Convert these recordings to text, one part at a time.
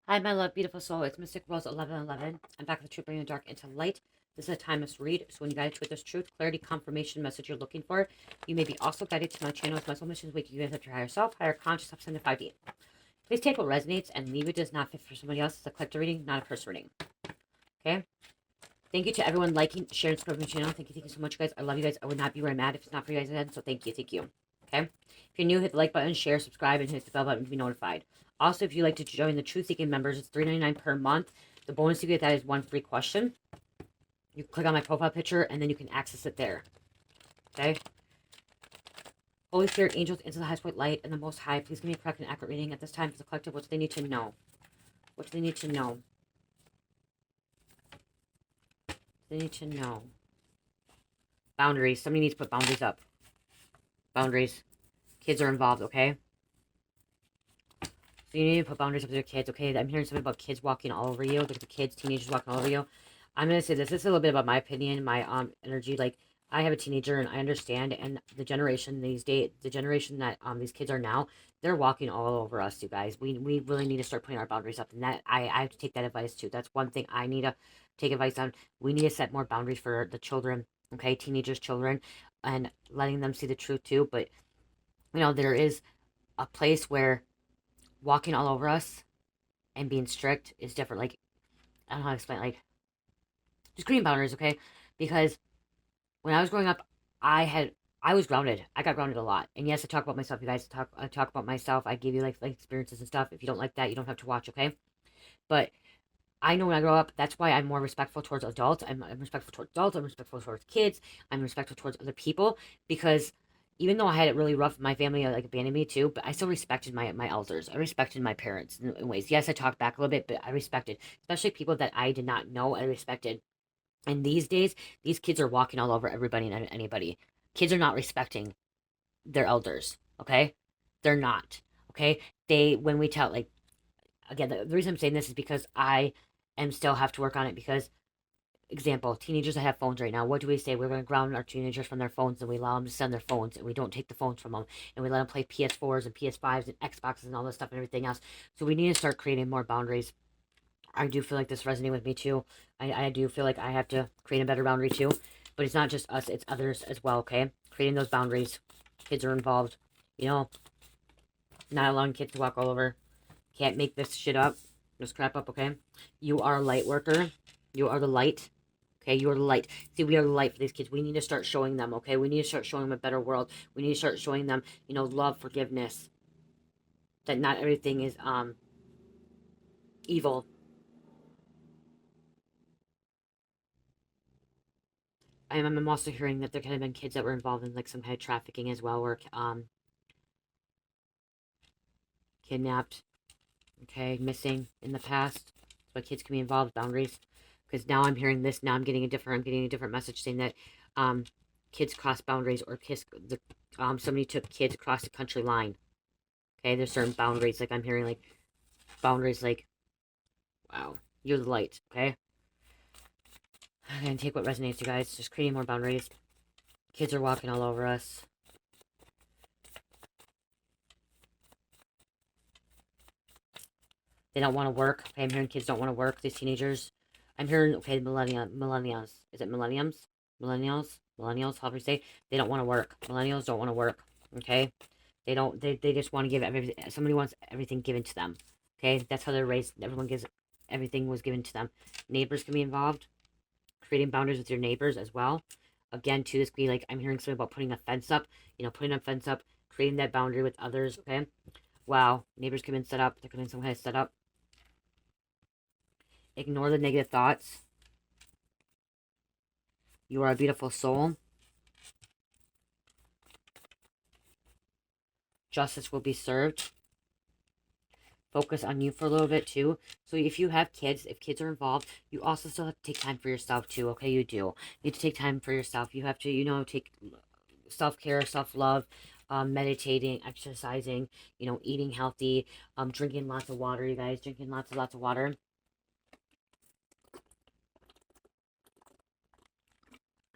Hi, my love, beautiful soul. It's Mystic Rose 1111. I'm back with Truth Bringing the Dark into Light. This is a timeless read. So when you guide with this truth, clarity, confirmation message you're looking for, you may be also guided to my channel as my soul mission is waking you guys up to your higher self, higher conscious, up to 5D. Please take what resonates and leave it does not fit for somebody else. It's a collective reading, not a personal reading. Okay? Thank you to everyone liking, sharing, subscribing to my channel. Thank you so much, guys. I love you guys. I would not be where I'm at if it's not for you guys again. So thank you. Okay? If you're new, hit the like button, share, subscribe, and hit the bell button to be notified. Also, if you'd like to join the Truth Seeking members, it's $3.99 per month. The bonus you get that is one free question. You click on my profile picture, and then you can access it there. Okay? Holy Spirit, angels, into the highest white light, and the Most High, please give me a correct and accurate reading at this time for the collective. What do they need to know? What do they need to know? They need to know. Boundaries. Somebody needs to put boundaries up. Boundaries. Kids are involved, okay? So you need to put boundaries up with your kids, okay? I'm hearing something about kids walking all over you. Look at the kids, teenagers walking all over you. I'm going to say this. This is a little bit about my opinion, my energy. Like, I have a teenager, and I understand, and the generation these days, the generation that these kids are now, they're walking all over us, you guys. We really need to start putting our boundaries up, and that I have to take that advice, too. That's one thing I need to take advice on. We need to set more boundaries for the children, okay? Teenagers, children, and letting them see the truth, too. But, there is a place where walking all over us and being strict is different. Like, I don't know how to explain. Like, just creating boundaries, okay? Because when I was growing up, I was grounded. I got grounded a lot. And yes, I talk about myself. You guys I talk about myself. I give you like experiences and stuff. If you don't like that, you don't have to watch, okay? But I know when I grow up, that's why I'm more respectful towards adults. I'm respectful towards adults. I'm respectful towards kids. I'm respectful towards other people because even though I had it really rough, my family like abandoned me too. But I still respected my elders. I respected my parents in ways. Yes, I talked back a little bit, but I respected, especially people that I did not know. I respected. And these days, these kids are walking all over everybody and anybody. Kids are not respecting their elders. Okay, they're not. Okay, when we tell like again, the reason I'm saying this is because I am still have to work on it because example, teenagers that have phones right now, what do we say? We're going to ground our teenagers from their phones and we allow them to send their phones and we don't take the phones from them and we let them play PS4s and PS5s and Xboxes and all this stuff and everything else. So we need to start creating more boundaries. I do feel like this resonates with me too. I do feel like I have to create a better boundary too. But it's not just us, it's others as well, okay? Creating those boundaries. Kids are involved. Not allowing kids to walk all over. Can't make this shit up. This crap up, okay? You are a light worker. You are the light. Okay, you are the light. See, we are the light for these kids. We need to start showing them, okay? We need to start showing them a better world. We need to start showing them, love, forgiveness. That not everything is evil. I'm also hearing that there could have been kids that were involved in like some kind of trafficking as well, or kidnapped, okay, missing in the past. That's why kids can be involved. Boundaries, because now I'm hearing this. Now I'm getting a different message saying that kids cross boundaries or somebody took kids across the country line. Okay, there's certain boundaries. Like I'm hearing like boundaries. Like wow, you're the light. Okay, and take what resonates, you guys. Just creating more boundaries. Kids are walking all over us. They don't want to work. Okay, I'm hearing kids don't want to work. These teenagers. I'm hearing, okay, millennials. Is it millenniums? Millennials, however you say. They don't want to work. Millennials don't want to work. Okay? They just want to give everything. Somebody wants everything given to them. Okay? That's how they're raised. Everything was given to them. Neighbors can be involved. Creating boundaries with your neighbors as well. Again, too, this could be like, I'm hearing something about putting a fence up. Putting a fence up. Creating that boundary with others. Okay? Wow. Neighbors come in set up. They're coming some kind of setup. Ignore the negative thoughts. You are a beautiful soul. Justice will be served. Focus on you for a little bit too. So if you have kids, if kids are involved, you also still have to take time for yourself too. Okay, you do. You need to take time for yourself. You have to, take self-care, self-love, meditating, exercising, eating healthy, drinking lots of water, you guys. Drinking lots of water.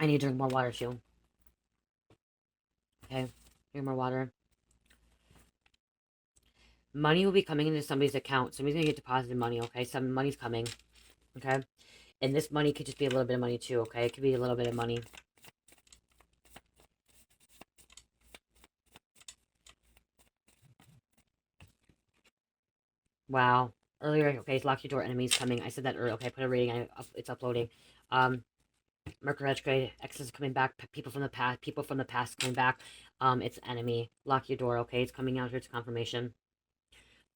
I need to drink more water too. Okay, drink more water. Money will be coming into somebody's account. Somebody's gonna get deposited money, okay? Some money's coming, okay? And this money could just be a little bit of money too, okay? It could be a little bit of money. Wow. Earlier, okay, lock your door, enemies coming. I said that earlier. Okay, put a rating. It's uploading. Um, Mercury retrograde, exes coming back, people from the past coming back. It's enemy. Lock your door, okay? It's coming out here. It's confirmation.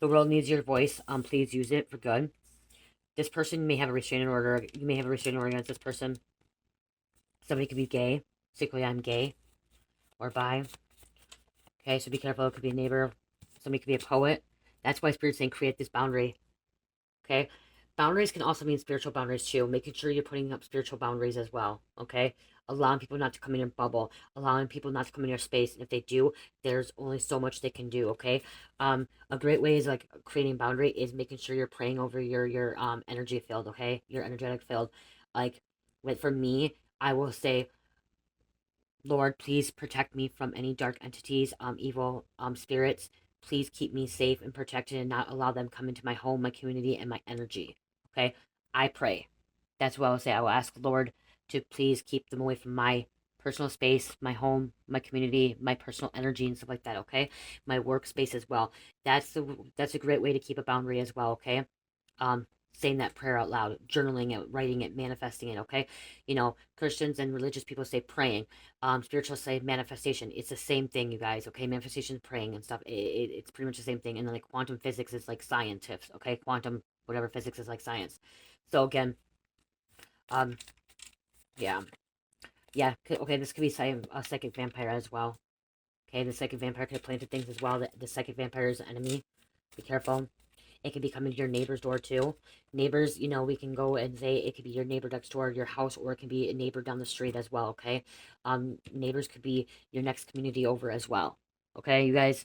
The world needs your voice. Please use it for good. This person may have a restraining order. You may have a restraining order against this person. Somebody could be gay. Particularly, I'm gay or bi. Okay, so be careful. It could be a neighbor. Somebody could be a poet. That's why Spirit's saying create this boundary. Okay, boundaries can also mean spiritual boundaries too. Making sure you're putting up spiritual boundaries as well. Okay, allowing people not to come in your bubble, allowing people not to come in your space, and if they do, there's only so much they can do. Okay, a great way is like creating boundary is making sure you're praying over your energy field. Okay, your energetic field. Like, for me, I will say, Lord, please protect me from any dark entities, evil spirits. Please keep me safe and protected and not allow them come into my home, my community, and my energy. Okay? I pray. That's what I will say. I will ask Lord to please keep them away from my personal space, my home, my community, my personal energy and stuff like that, okay? My workspace as well. That's a great way to keep a boundary as well, okay? Saying that prayer out loud, journaling it, writing it, manifesting it, okay? You know, Christians and religious people say praying. Spiritual say manifestation. It's the same thing, you guys, okay? Manifestation, praying and stuff. It's pretty much the same thing. And then like quantum physics is like scientific, okay? Quantum, whatever physics is like science. So again, um, yeah. Yeah, okay, this could be a psychic vampire as well. Okay, the psychic vampire could have planted things as well. The psychic vampire is an enemy. Be careful. It can be coming to your neighbor's door too. Neighbors, you know, we can go and say it could be your neighbor next door, your house, or it can be a neighbor down the street as well, okay? Neighbors could be your next community over as well. Okay, you guys,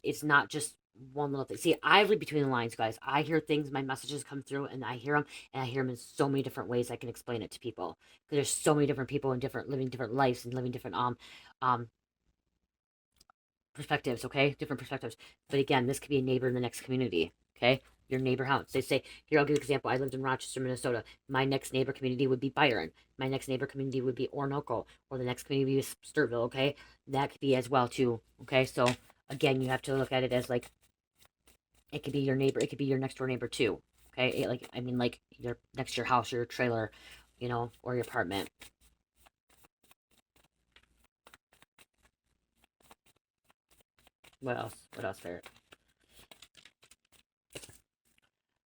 it's not just one little thing. See, I read between the lines, guys. I hear things, my messages come through, and I hear them, and I hear them in so many different ways I can explain it to people. Because there's so many different people and living different lives and living different um perspectives, okay? Different perspectives. But again, this could be a neighbor in the next community, okay? Your neighbor house. They say, here, I'll give you an example. I lived in Rochester, Minnesota. My next neighbor community would be Byron. My next neighbor community would be Orinoco, or the next community would be Sturtville, okay? That could be as well, too, okay? So, again, you have to look at it as like, it could be your neighbor, it could be your next door neighbor, too, okay? Like, I mean, like, your next to your house, your trailer, you know, or your apartment. What else? What else there?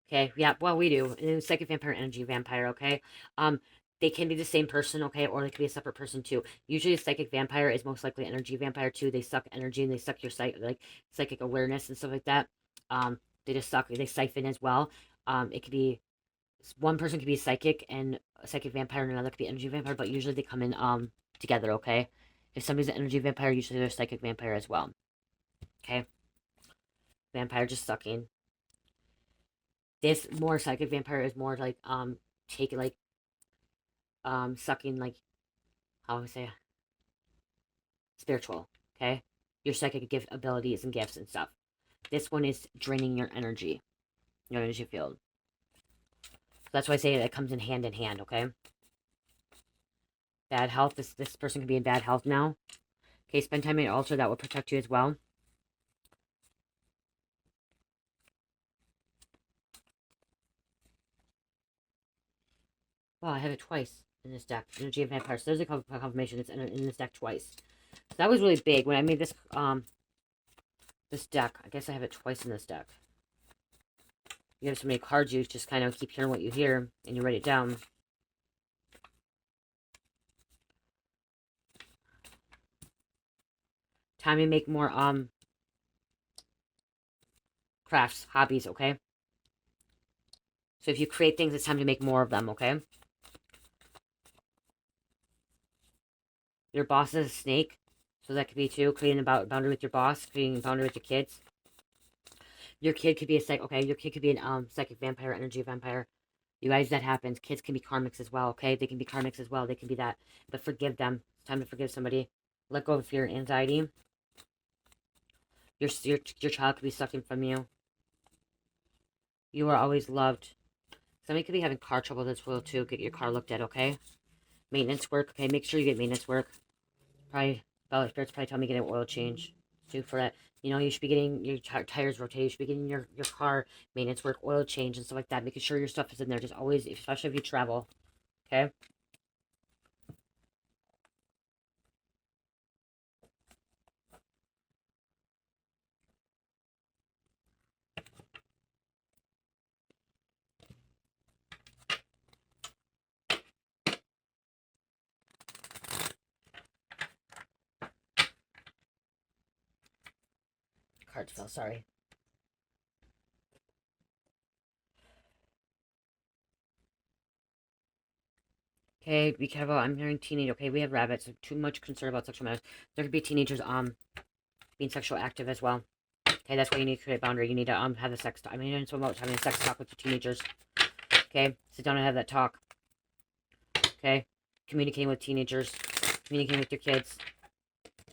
Okay, yeah, well, we do. And psychic vampire, energy vampire, okay? They can be the same person, okay, or they can be a separate person too. Usually, a psychic vampire is most likely energy vampire too. They suck energy and they suck your psychic awareness and stuff like that. They just suck. They siphon as well. It could be one person could be psychic and a psychic vampire, and another could be energy vampire. But usually, they come in together, okay? If somebody's an energy vampire, usually they're a psychic vampire as well. Okay, vampire just sucking. This more psychic vampire is more like taking like sucking like how would I say spiritual, okay? Your psychic gift abilities and gifts and stuff. This one is draining your energy field. So that's why I say it comes in hand, okay? Bad health, this person can be in bad health now. Okay, spend time at your altar, that will protect you as well. Wow, I have it twice in this deck. Energy of Vampire. So there's a confirmation it's in this deck twice. So that was really big. When I made this deck, I guess I have it twice in this deck. You have so many cards, you just kind of keep hearing what you hear, and you write it down. Time to make more crafts, hobbies, okay? So if you create things, it's time to make more of them, okay? Your boss is a snake, so that could be too. Creating a boundary with your boss, creating a boundary with your kids. Your kid could be your kid could be an psychic vampire, energy vampire. You guys, that happens. Kids can be karmics as well, okay? They can be karmics as well. They can be that. But forgive them. It's time to forgive somebody. Let go of fear and anxiety. Your child could be sucking from you. You are always loved. Somebody could be having car trouble this will too. Get your car looked at, okay? Maintenance work, okay? Make sure you get maintenance work. Probably, Bella Spirit's probably telling me to get an oil change too for that. You know, you should be getting your tires rotated. You should be getting your car maintenance work, oil change, and stuff like that. Making sure your stuff is in there. Just always, especially if you travel, okay? Cards fell, sorry. Okay, be careful. I'm hearing teenage. Okay, we have rabbits. Too much concern about sexual matters. There could be teenagers being sexual active as well. Okay, that's why you need to create a boundary. You need to have a sex talk. I mean, it's about having a sex talk with your teenagers. Okay, sit down and have that talk. Okay, communicating with teenagers, communicating with your kids.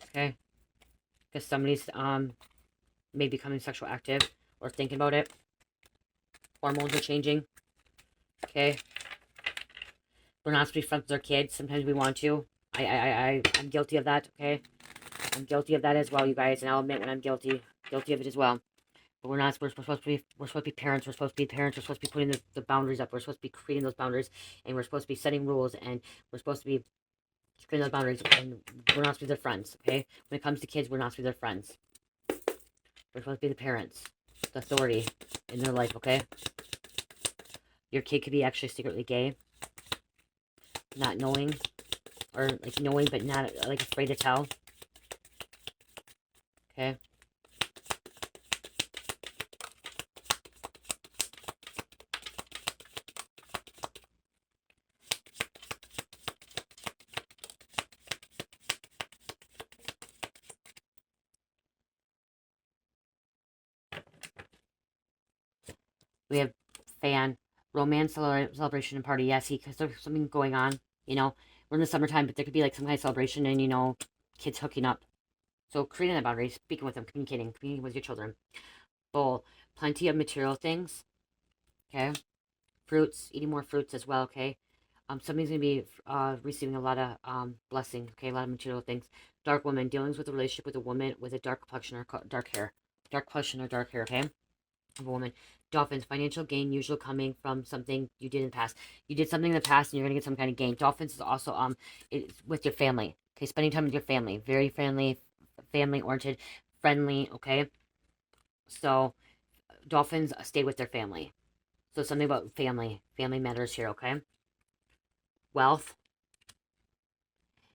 Okay, because somebody's may be becoming sexual active or thinking about it. Hormones are changing. Okay, we're not supposed to be friends with our kids. Sometimes we want to. I'm guilty of that. Okay, I'm guilty of that as well, you guys, and I'll admit when I'm guilty of it as well. But we're not. We're supposed to be parents. We're supposed to be parents. We're supposed to be putting the boundaries up. We're supposed to be creating those boundaries, and we're supposed to be setting rules, and we're supposed to be creating those boundaries. And we're not supposed to be their friends. Okay, when it comes to kids, we're not supposed to be their friends. We're supposed to be the parents, the authority in their life. Okay, your kid could be actually secretly gay, not knowing, or like knowing but not like afraid to tell. Okay. We have fan, romance, celebration, and party. Yeah, see, because there's something going on. You know, we're in the summertime, but there could be like some kind of celebration and, you know, kids hooking up. So creating that boundary, speaking with them, communicating with your children. Bowl, plenty of material things. Okay. Fruits, eating more fruits as well. Okay. Somebody's going to be receiving a lot of blessing. Okay. A lot of material things. Dark woman, dealings with a relationship with a woman with a dark complexion or dark hair. Dark complexion or dark hair. Okay. Of a woman. Dolphins, financial gain usually coming from something you did in the past. You did something in the past and you're gonna get some kind of gain. Dolphins is also it's with your family. Okay, spending time with your family. Very friendly, family oriented, friendly, okay? So dolphins stay with their family. So something about family. Family matters here, okay? Wealth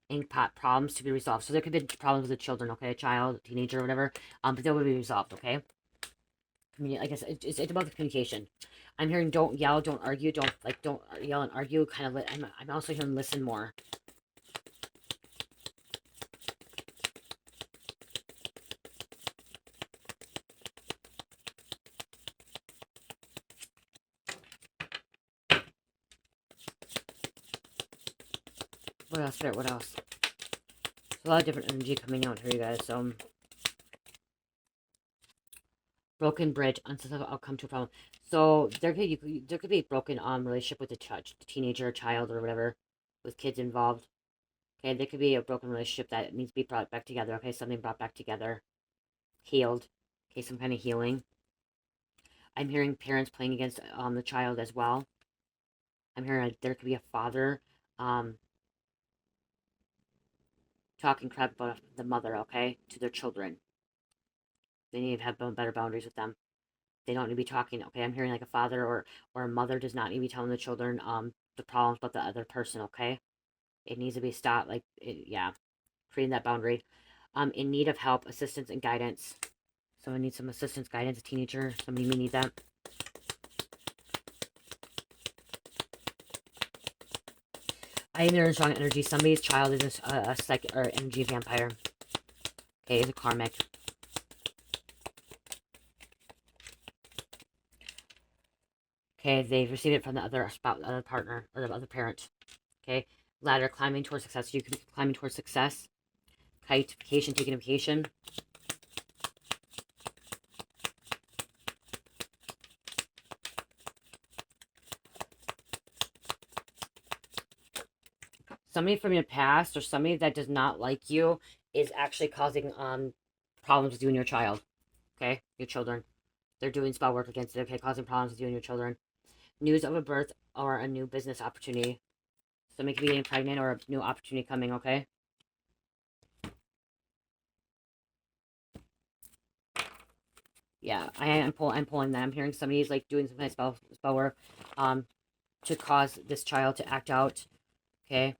and problems to be resolved. So there could be problems with the children, okay? A child, teenager, whatever. But they will be resolved, okay? I guess it's about the communication. I'm hearing don't yell, don't argue, don't yell and argue. Kind of. I'm also hearing listen more. What else? Spirit? What else? There's a lot of different energy coming out here, you guys. So broken bridge, unsuccessful outcome to a problem. So there could be a broken relationship with a teenager, child, or whatever, with kids involved. Okay, there could be a broken relationship that needs to be brought back together. Okay, something brought back together, healed. Okay, some kind of healing. I'm hearing parents playing against the child as well. I'm hearing there could be a father talking crap about the mother, okay, to their children. They need to have better boundaries with them. They don't need to be talking, okay? I'm hearing like a father or a mother does not need to be telling the children the problems about the other person, okay? It needs to be stopped, yeah, creating that boundary. In need of help, assistance, and guidance. Someone needs some assistance, guidance, a teenager, somebody may need that. I am in strong energy. Somebody's child is a psychic or energy vampire. Okay, is a karmic. Okay, they've received it from the other spouse, other partner, or the other parent. Okay, ladder, climbing towards success. You could be climbing towards success. Kite, vacation, taking a vacation. somebody from your past or somebody that does not like you is actually causing problems with you and your child. Okay, your children. They're doing spell work against it. Okay, causing problems with you and your children. News of a birth or a new business opportunity. Somebody could be getting pregnant or a new opportunity coming. Okay. Yeah, I'm pulling that. I'm hearing somebody's like doing some kind of spell work, to cause this child to act out. Okay,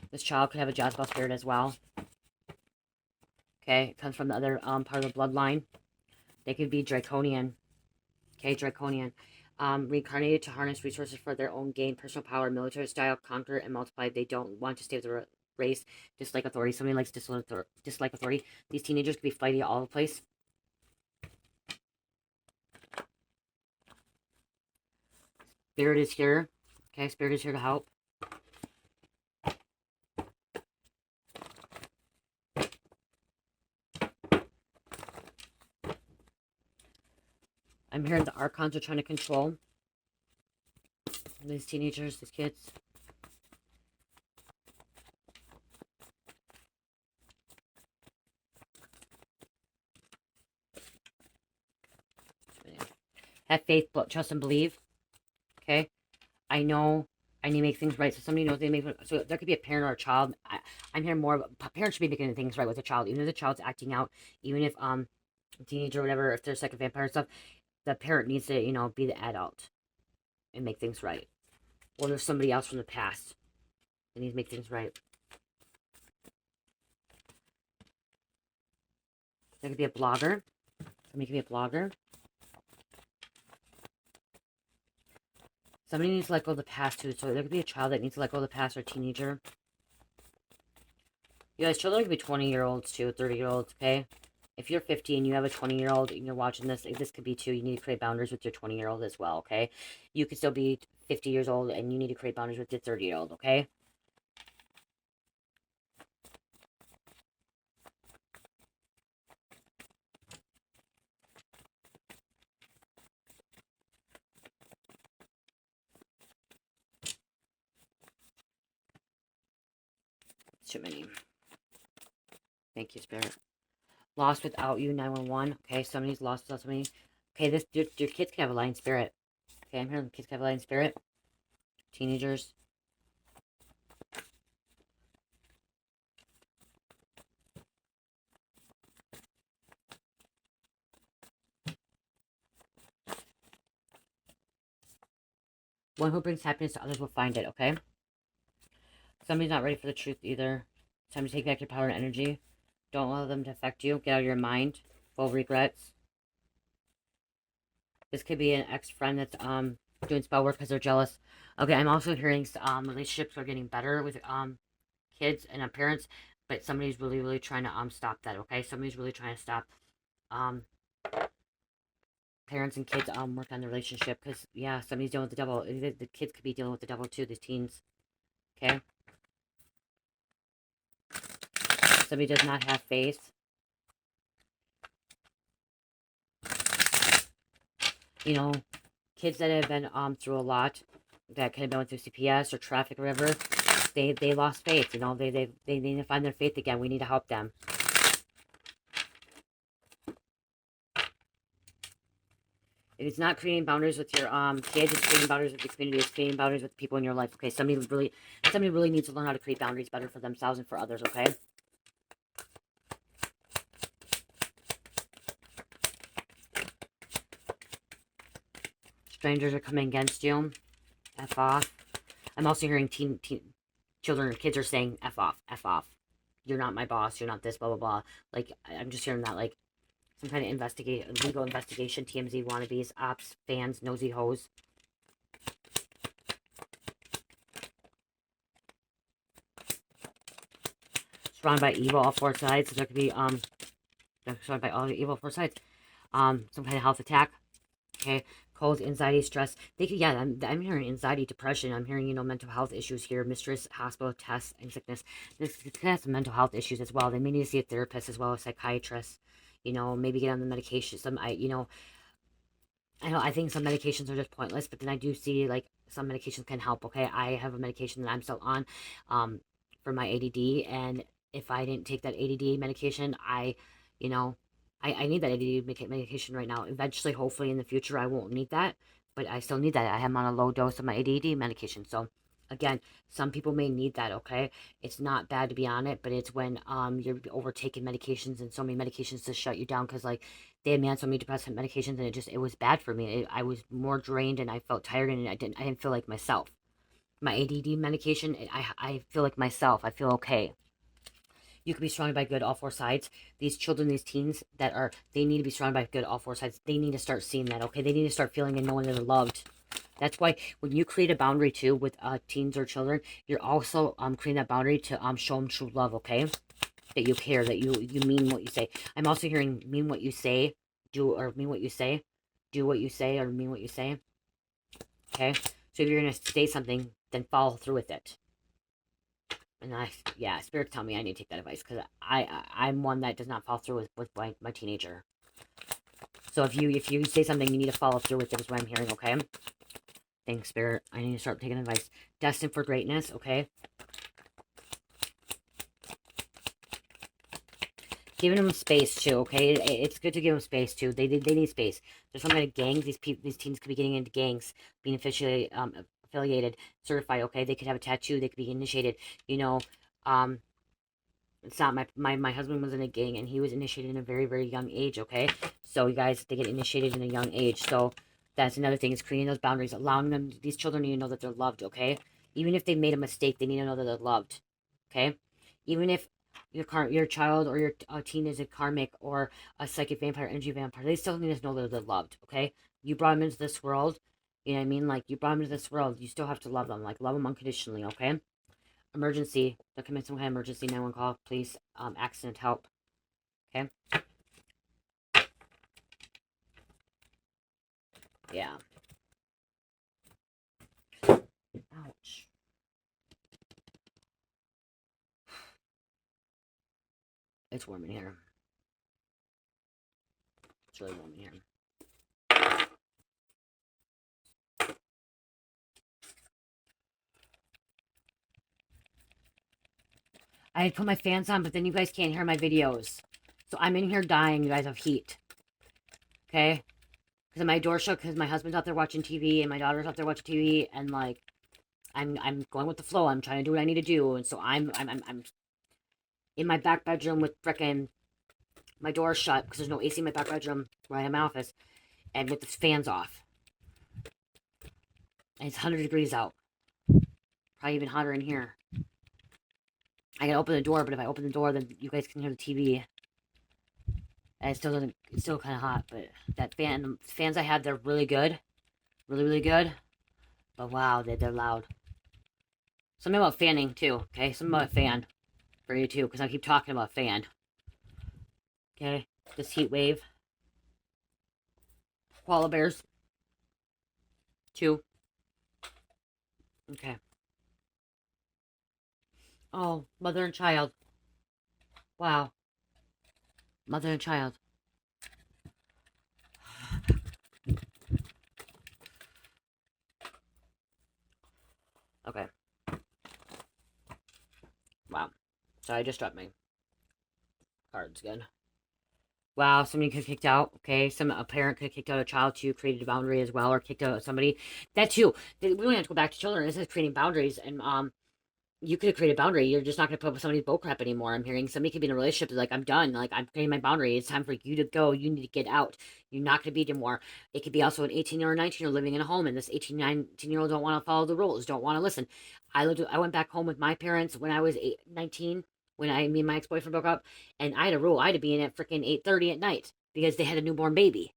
this child could have a Jezebel spirit as well. Okay, it comes from the other part of the bloodline. They could be draconian. Okay, draconian. Reincarnated to harness resources for their own gain, personal power, military style, conquer and multiply. They don't want to stay with the race, dislike authority. Somebody likes dislike authority. These teenagers could be flighty all over the place. Spirit is here. Okay, Spirit is here to help. I'm hearing the archons are trying to control these teenagers, these kids. Have faith, trust, and believe. Okay, I know I need to make things right. So somebody knows they make. So there could be a parent or a child. I'm hearing more of a parent should be making things right with a child, even if the child's acting out, even if a teenager or whatever, if there's like a vampire and stuff, the parent needs to be the adult and make things right. Or there's somebody else from the past that needs to make things right. There could be a blogger. Somebody could be a blogger. Somebody needs to let go of the past too. So there could be a child that needs to let go of the past or a teenager. You guys, children could be 20-year-olds too, 30-year-olds, okay? If you're 50 and you have a 20-year-old and you're watching this, this could be too. You need to create boundaries with your 20-year-old as well, okay? You could still be 50 years old and you need to create boundaries with your 30-year-old, okay? Too many. Thank you, Spirit. Lost without you, 911. Okay, somebody's lost without somebody. Okay, your kids can have a lion spirit. Okay, I'm hearing kids can have a lion spirit. Teenagers. One who brings happiness to others will find it, okay? Somebody's not ready for the truth either. It's time to take back your power and energy. Don't allow them to affect you. Get out of your mind. Full regrets. This could be an ex-friend that's doing spell work because they're jealous. Okay, I'm also hearing relationships are getting better with kids and parents, but somebody's really trying to stop that. Okay, somebody's really trying to stop parents and kids work on the relationship because yeah, somebody's dealing with the devil. The kids could be dealing with the devil too. The teens. Okay. Somebody does not have faith. You know, kids that have been through a lot, that could have been through CPS or traffic or whatever, they lost faith. You know, they need to find their faith again. We need to help them. It's not creating boundaries with your kids. It's creating boundaries with the community. It's creating boundaries with the people in your life. Okay, somebody really needs to learn how to create boundaries better for themselves and for others. Okay. Strangers are coming against you. F off. I'm also hearing children or kids are saying F off, F off. You're not my boss. You're not this, blah, blah, blah. Like, I'm just hearing that, like, some kind of legal investigation, TMZ wannabes, ops, fans, nosy hoes. Surrounded by evil all four sides. So there could be, surrounded by all the evil four sides. Some kind of health attack. Okay, cold, anxiety, stress. They could, yeah, I'm hearing anxiety, depression. I'm hearing, mental health issues here, mistress, hospital, tests, and sickness. This could have some mental health issues as well. They may need to see a therapist as well, a psychiatrist. Maybe get on the medication. I think some medications are just pointless, but then I do see like some medications can help. Okay, I have a medication that I'm still on, for my ADD. And if I didn't take that ADD medication, you know, I need that ADD medication right now. Eventually, hopefully in the future, I won't need that, but I still need that. I am on a low dose of my ADD medication. So again, some people may need that, okay? It's not bad to be on it, but it's when you're overtaking medications and so many medications to shut you down, because like they had me on so many depressant medications, and it was bad for me. I was more drained, and I felt tired, and I didn't feel like myself. My ADD medication, I feel like myself. I feel okay. You can be surrounded by good all four sides. These children, these teens they need to be surrounded by good all four sides. They need to start seeing that, okay? They need to start feeling and knowing that they're loved. That's why when you create a boundary too with teens or children, you're also creating that boundary to show them true love, okay? That you care, that you mean what you say. I'm also hearing mean what you say, mean what you say, do what you say, or mean what you say. Okay? So if you're gonna say something, then follow through with it. And Spirit tell me I need to take that advice, because I'm one that does not follow through with my teenager. So if you say something, you need to follow through with it, is what I'm hearing, okay? Thanks, Spirit. I need to start taking advice. Destined for greatness, okay? Giving them space too, okay? It's good to give them space too. They need space. There's some kind of gangs. These teens could be getting into gangs, being affiliated, certified. Okay, they could have a tattoo. They could be initiated. You know, it's not my husband was in a gang, and he was initiated in a very, very young age. Okay, so you guys, they get initiated in a young age. So that's another thing, is creating those boundaries, allowing them. These children need to know that they're loved. Okay, even if they made a mistake, they need to know that they're loved. Okay, even if your child or your teen is a karmic or a psychic vampire, energy vampire, they still need to know that they're loved. Okay, you brought them into this world. You know what I mean? Like, you brought them into this world, you still have to love them. Like, love them unconditionally. Okay. Emergency. They're committing some kind of emergency. 911 call. Please. Accident help. Okay. Yeah. Ouch. It's warm in here. It's really warm in here. I had put my fans on, but then you guys can't hear my videos. So I'm in here dying, you guys, of heat. Okay? Because my door shook, because my husband's out there watching TV, and my daughter's out there watching TV, and like, I'm going with the flow. I'm trying to do what I need to do, and so I'm in my back bedroom with frickin' my door shut, because there's no AC in my back bedroom where I have my office, and with the fans off. And it's 100 degrees out. Probably even hotter in here. I can open the door, but if I open the door, then you guys can hear the TV. And it still doesn't. It's still kind of hot, but that fan, the fans I have, they're really good, really, really good. But wow, they're loud. Something about fanning too. Okay, something about a fan for you too, because I keep talking about fan. Okay, this heat wave. Koala bears. 2. Okay. Oh, mother and child. Wow, mother and child. Okay. Wow. So I just dropped my cards again. Wow, somebody could have kicked out. Okay, a parent could have kicked out a child too, created a boundary as well, or kicked out somebody. That too. We don't have to go back to children. This is creating boundaries, and you could have created a boundary. You're just not going to put up with somebody's bullcrap anymore. I'm hearing somebody could be in a relationship like, I'm done. Like, I'm creating my boundary. It's time for you to go. You need to get out. You're not going to be anymore. It could be also an 18 or 19-year-old living in a home, and this 18, 19-year-old don't want to follow the rules, don't want to listen. I went back home with my parents when I was 19, when me and my ex-boyfriend broke up, and I had a rule. I had to be in at freaking 8:30 at night because they had a newborn baby.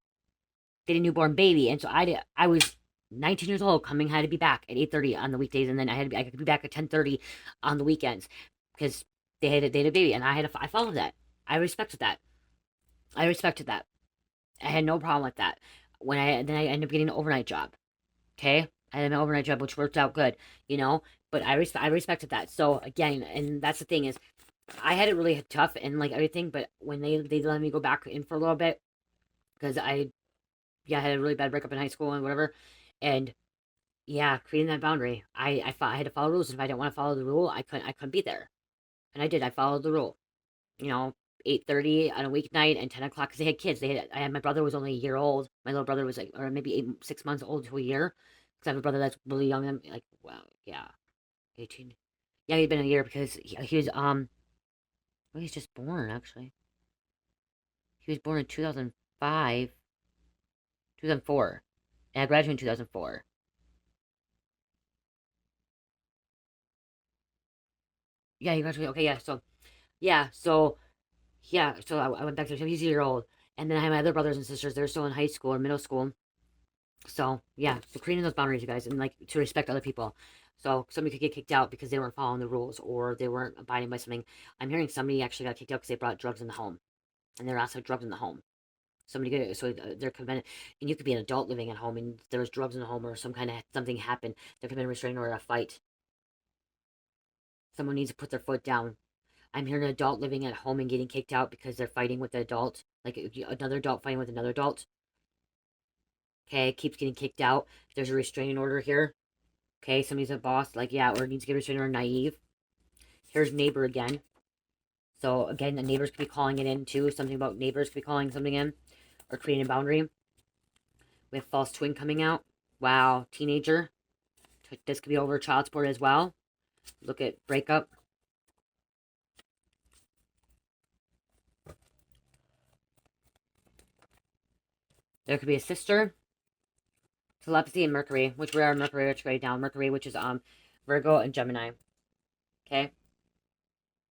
They had a newborn baby, and so I was 19 years old, had to be back at 8:30 on the weekdays, and then I could be back at 10:30 on the weekends because they had a baby, and I followed that. I respected that. I respected that. I had no problem with that. Then I ended up getting an overnight job. Okay, I had an overnight job, which worked out good, you know. But I respected that. So again, and that's the thing is, I had it really tough and like everything. But when they let me go back in for a little bit, because I had a really bad breakup in high school and whatever, and yeah, creating that boundary. I had to follow rules. If I didn't want to follow the rule, I couldn't be there. And I did. I followed the rule. You know, 8:30 on a weeknight and 10 o'clock because they had kids. I had my brother was only a year old. My little brother was like, or maybe 6 months old to a year. Because I have a brother that's really young. I'm like, wow, yeah, 18. Yeah, he'd been a year because he was well, he's just born actually. He was born in 2005, 2004, and I graduated in 2004. Yeah, he graduated. Okay, so I went back to him. He's a year old, and then I had my other brothers and sisters. They're still in high school or middle school. So yeah, so creating those boundaries, you guys, and like to respect other people. So somebody could get kicked out because they weren't following the rules or they weren't abiding by something. I'm hearing somebody actually got kicked out because they brought drugs in the home, and they're also drugs in the home. Somebody get so they're prevented, and you could be an adult living at home, and there's drugs in the home or some kind of something happened. There could have been a restraining order, a fight. Someone needs to put their foot down. I'm hearing an adult living at home and getting kicked out because they're fighting with the adult, like another adult fighting with another adult. Okay, keeps getting kicked out. There's a restraining order here. Okay, somebody's a boss, like, yeah, or needs to get restraining order, naive. Here's neighbor again. So, again, the neighbors could be calling it in, too. Something about neighbors could be calling something in or creating a boundary. We have false twin coming out. Wow, teenager. This could be over child support as well. Look at breakup. There could be a sister. Telepathy and Mercury, which we are Mercury retrograde now. Mercury, which is Virgo and Gemini. Okay,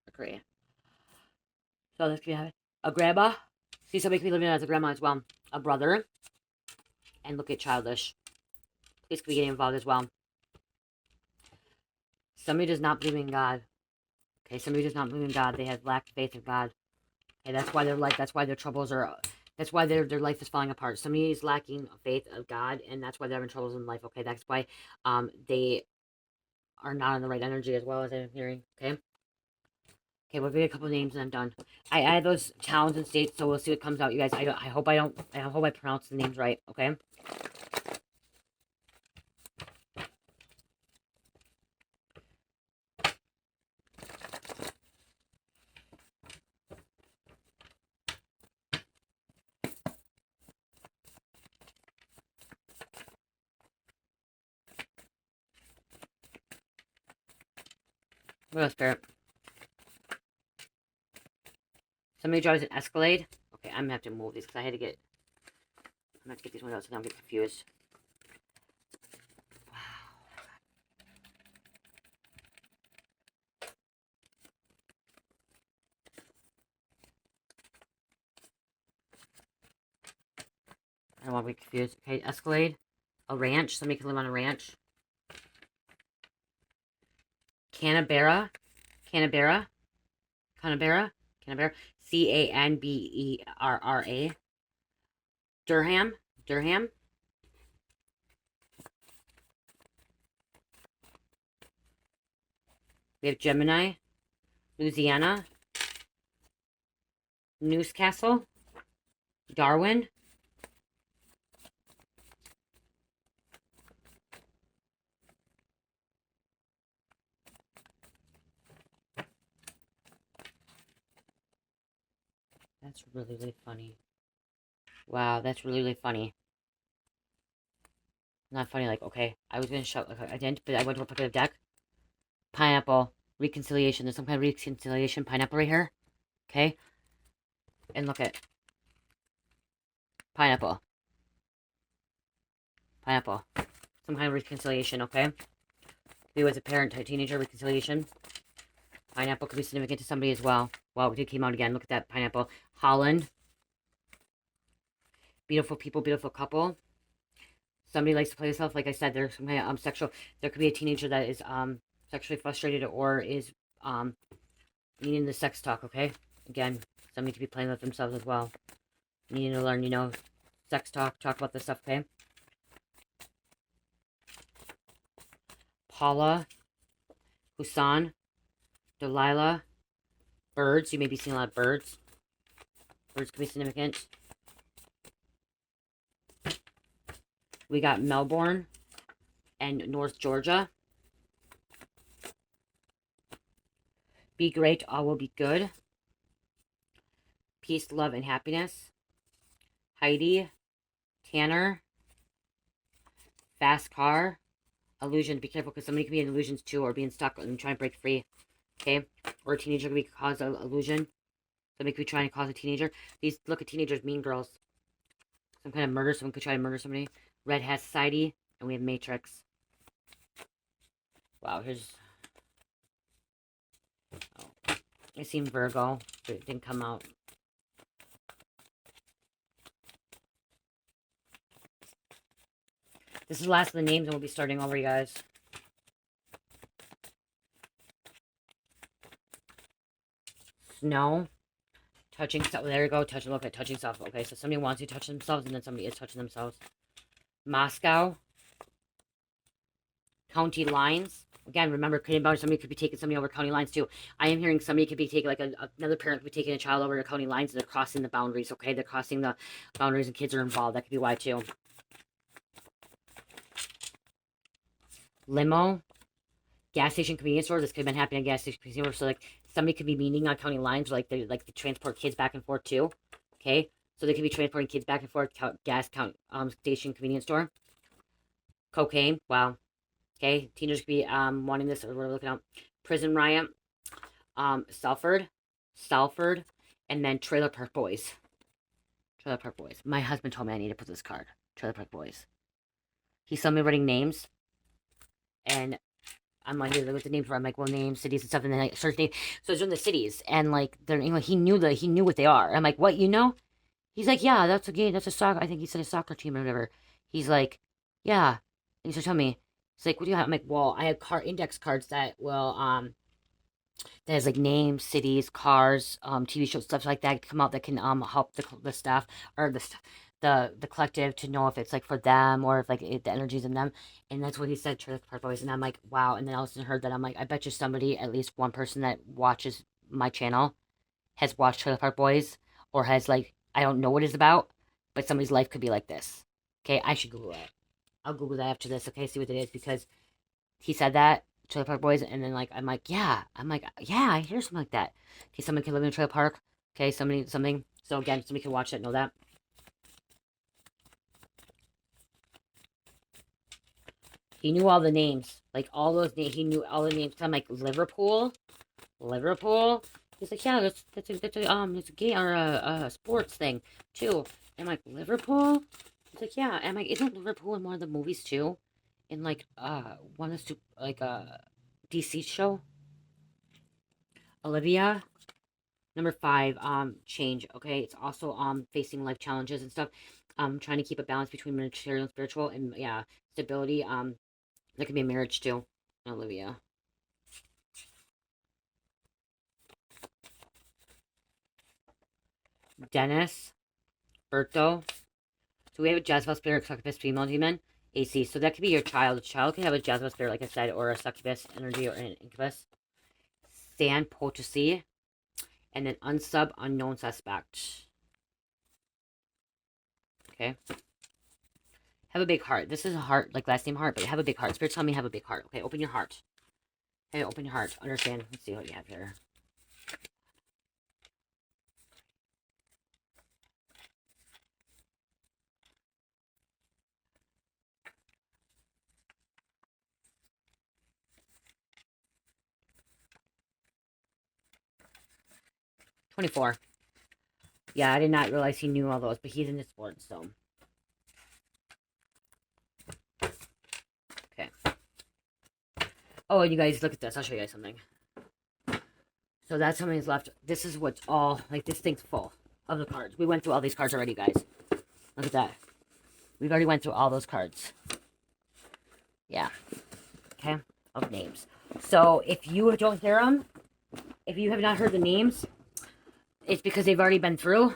Mercury. So this could be a grandma. See, somebody could be living as a grandma as well. A brother. And look at childish. Please could be getting involved as well. Somebody does not believe in God. Okay, somebody does not believe in God. They have lack of faith in God. Okay, that's why their life, that's why their troubles are, that's why their life is falling apart. Somebody is lacking faith of God, and that's why they're having troubles in life. Okay, that's why they are not on the right energy as well as I'm hearing. Okay. Okay, we'll get a couple of names and I'm done. I added those towns and states, so we'll see what comes out, you guys. I hope I hope I pronounce the names right. Okay. What else, Spirit? Somebody drives an Escalade. Okay, I'm gonna have to move these because I'm gonna have to get these ones out so I don't get confused. Wow. I don't want to be confused. Okay, Escalade. A ranch. Somebody can live on a ranch. Canberra. Canberra. Canberra. Canberra. Canberra. Durham. Durham. We have Gemini. Louisiana. Newcastle. Darwin. That's really, really funny. Wow, that's really, really funny. Not funny, like, okay, I was gonna shout, like, I didn't, but I went to pick up a deck. Pineapple. Reconciliation. There's some kind of reconciliation. Pineapple right here. Okay? And look at pineapple. Pineapple. Some kind of reconciliation, okay? Could be with a parent, a teenager, reconciliation. Pineapple could be significant to somebody as well. Wow, it came out again. Look at that pineapple. Holland. Beautiful people, beautiful couple. Somebody likes to play themselves. Like I said, there's some kind of sexual. There could be a teenager that is sexually frustrated or is needing the sex talk, okay? Again, somebody could be playing with themselves as well. Needing to learn, sex talk about this stuff, okay? Paula, Husan, Delilah, birds. You may be seeing a lot of birds. Birds could be significant. We got Melbourne and North Georgia. Be great, all will be good. Peace, love, and happiness. Heidi, Tanner, fast car, illusion. Be careful because somebody can be in illusions too, or being stuck and trying to break free. Okay, or a teenager can be cause an illusion. Somebody could be trying to cause a teenager. These look at teenagers, mean girls. Some kind of murder. Someone could try to murder somebody. Red Hat Society, and we have Matrix. Wow, here's. Oh, I seen Virgo, but it didn't come out. This is the last of the names, and we'll be starting over, you guys. Snow. Touching stuff. There you go. Look at touching stuff. Okay, so somebody wants to touch themselves, and then somebody is touching themselves. Moscow. County lines. Again, remember, somebody could be taking somebody over county lines too. I am hearing somebody could be taking, like another parent could be taking a child over to county lines, and they're crossing the boundaries. Okay, they're crossing the boundaries, and kids are involved. That could be why too. Limo. Gas station convenience store. This could have been happening at gas station convenience store. So like somebody could be meeting on county lines, like they transport kids back and forth too. Okay, so they could be transporting kids back and forth. Gas station convenience store. Cocaine. Wow. Okay, teenagers could be wanting this, or what we're looking at. Prison riot. Salford, and then Trailer Park Boys. Trailer Park Boys. My husband told me I need to put this card. Trailer Park Boys. He saw me writing names, and I'm like, with the names where I'm like, well, names, cities, and stuff, and then I search names. So it's in the cities, and like they're in English. He knew what they are. I'm like, what, you know? He's like, yeah, that's a game. That's a soccer. I think he said a soccer team or whatever. He's like, yeah. And he started telling me. He's like, what do you have? I'm like, well, I have index cards that will that has like names, cities, cars, TV shows, stuff like that come out that can help the staff or the collective to know if it's like for them or if like the energy's in them. And that's what he said, Trailer Park Boys. And I'm like, wow. And then I also heard that. I'm like, I bet you somebody, at least one person that watches my channel has watched Trailer Park Boys, or has, like, I don't know what it's about, but somebody's life could be like this. Okay, I should Google it. I'll Google that after this. Okay, see what it is, because he said that, Trailer Park Boys, and then like I'm like, yeah, I hear something like that. Okay, somebody can live in a trailer park. Okay, something. So again, somebody can watch that, know that. He knew all the names, like all those names. He knew all the names. I'm like, Liverpool. He's like, yeah, it's a game or a sports thing too. I'm like, Liverpool. He's like, yeah. I'm like, isn't Liverpool in one of the movies too? In like one of the like a DC show. Olivia. Number 5, change. Okay, it's also facing life challenges and stuff. Trying to keep a balance between material and spiritual, and yeah, stability. There could be a marriage too. Olivia. Dennis. Berto. So we have a Jezebel spirit, succubus, female demon, AC. So that could be your child. A child could have a Jezebel spirit, like I said, or a succubus energy, or an incubus. San Potosi. And then unsub, unknown suspect. Okay. Have a big heart. This is a heart, like last name heart, but have a big heart. Spirit tell me have a big heart. Okay, open your heart. Okay, open your heart. Understand. Let's see what you have here. $24. Yeah, I did not realize he knew all those, but he's in the sports, so. Okay. Oh, and you guys, look at this. I'll show you guys something. So that's how many's left. This is what's all, like, this thing's full of the cards. We went through all these cards already, guys. Look at that. We've already went through all those cards. Yeah. Okay. Of names. So if you don't hear them, if you have not heard the names, it's because they've already been through.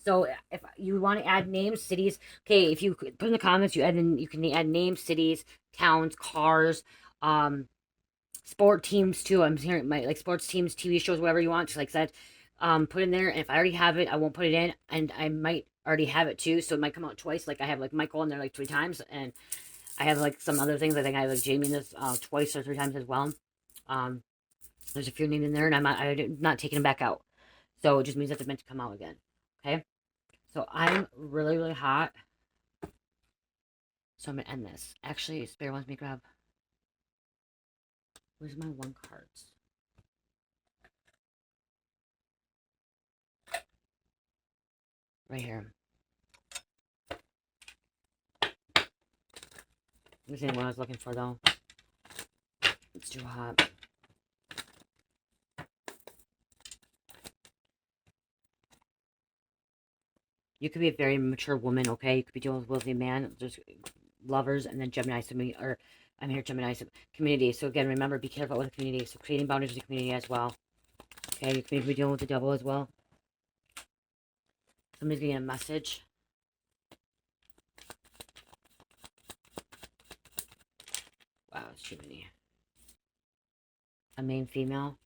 So if you want to add names, cities, okay, if you put in the comments, you can add names, cities, towns, cars, sport teams too. I'm hearing like sports teams, TV shows, whatever you want, just like that. Put in there. And if I already have it, I won't put it in, and I might already have it too, so it might come out twice. Like I have like Michael in there like 3 times, and I have like some other things. I think I have like Jamie in this twice or 3 times as well. There's a few named in there, and I'm not taking them back out. So it just means that they're meant to come out again. Okay? So I'm really, really hot. So I'm going to end this. Actually, Spirit wants me to grab... Where's my 1 cards? Right here. This ain't what I was looking for, though. It's too hot. You could be a very mature woman, okay? You could be dealing with a wealthy man. There's lovers, and then Gemini. So me, or I'm here, Gemini. So community. So again, remember, be careful with the community. So creating boundaries with the community as well. Okay, you could be dealing with the devil as well. Somebody's getting a message. Wow, it's too many. A main female.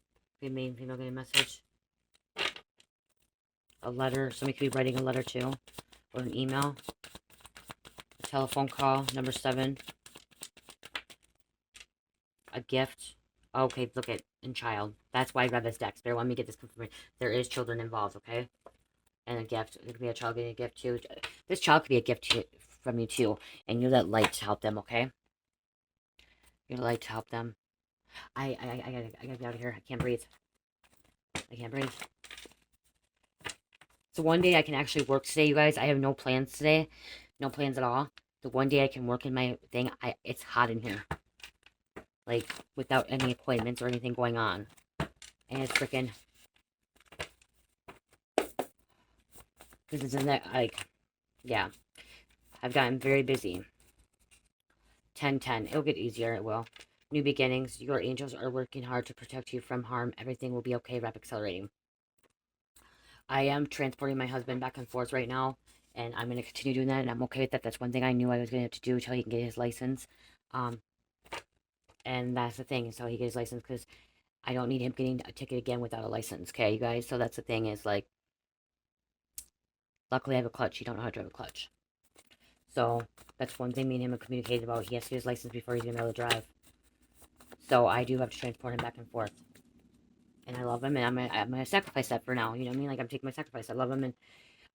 A main female getting a message. A letter. Somebody could be writing a letter too. Or an email. A telephone call. Number 7. A gift. Okay, look at in child. That's why I grabbed this deck. Spirit, let me get this confirmation. There is children involved, okay? And a gift. It could be a child getting a gift too. This child could be a gift from you too. And you're that light to help them, okay? You're the light to help them. I gotta get out of here. I can't breathe. I can't breathe. So one day I can actually work today, you guys. I have no plans today. No plans at all. So one day I can work in my thing. It's hot in here. Like, without any appointments or anything going on. And it's freaking... Because it's in that, like... Yeah. I've gotten very busy. 10-10. It'll get easier. It will. New beginnings. Your angels are working hard to protect you from harm. Everything will be okay. Rep accelerating. I am transporting my husband back and forth right now. And I'm going to continue doing that. And I'm okay with that. That's one thing I knew I was going to have to do until he can get his license. And that's the thing. So he gets his license because I don't need him getting a ticket again without a license. Okay, you guys? So that's the thing is like... Luckily, I have a clutch. You don't know how to drive a clutch. So that's one thing me and him have communicated about. He has to get his license before he's going to be able to drive. So I do have to transport him back and forth. And I love him, and I'm gonna sacrifice that for now. You know what I mean? Like, I'm taking my sacrifice. I love him, and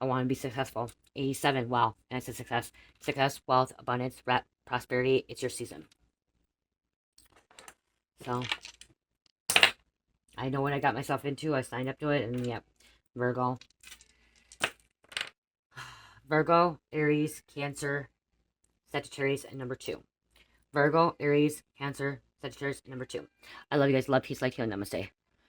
I want him to be successful. 87, wow. And I said success. Success, wealth, abundance, prosperity. It's your season. So, I know what I got myself into. I signed up to it, and yep, Virgo. Virgo, Aries, Cancer, Sagittarius, and number 2. Virgo, Aries, Cancer, Sagittarius, and number 2. I love you guys. Love, peace, light, healing. Namaste.